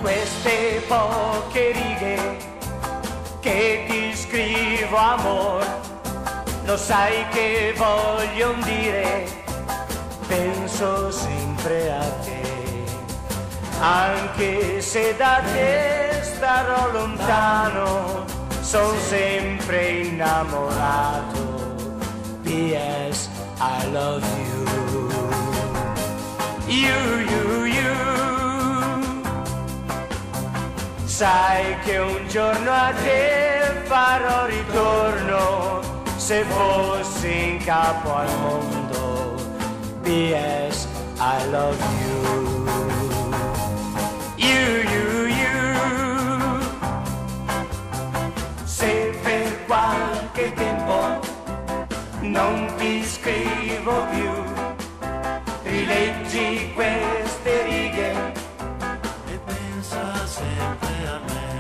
queste poche righe che ti scrivo, amor, lo sai che vogliono dire, penso sempre a te, anche se da te starò lontano, son sempre innamorato. P.S. I love you. You. Sai che un giorno a te farò ritorno, se fossi in capo al mondo. P.S. I love you. You. Se per qualche tempo non ti scrivo più, rileggi queste righe e pensa sempre a me,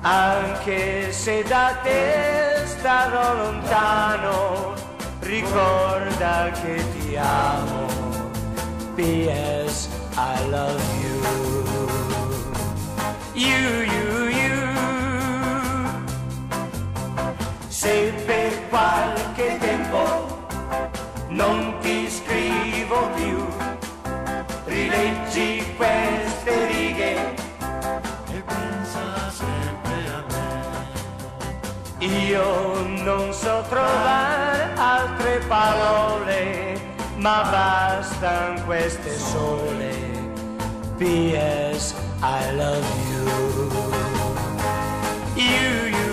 anche se da te starò lontano, ricorda che ti amo. P.S. I love you. You. Se per qualche tempo non ti scrivo più, rileggi queste righe e pensa sempre a me. Io non so trovare altre parole, ma bastan queste sole. P.S. I love you. You.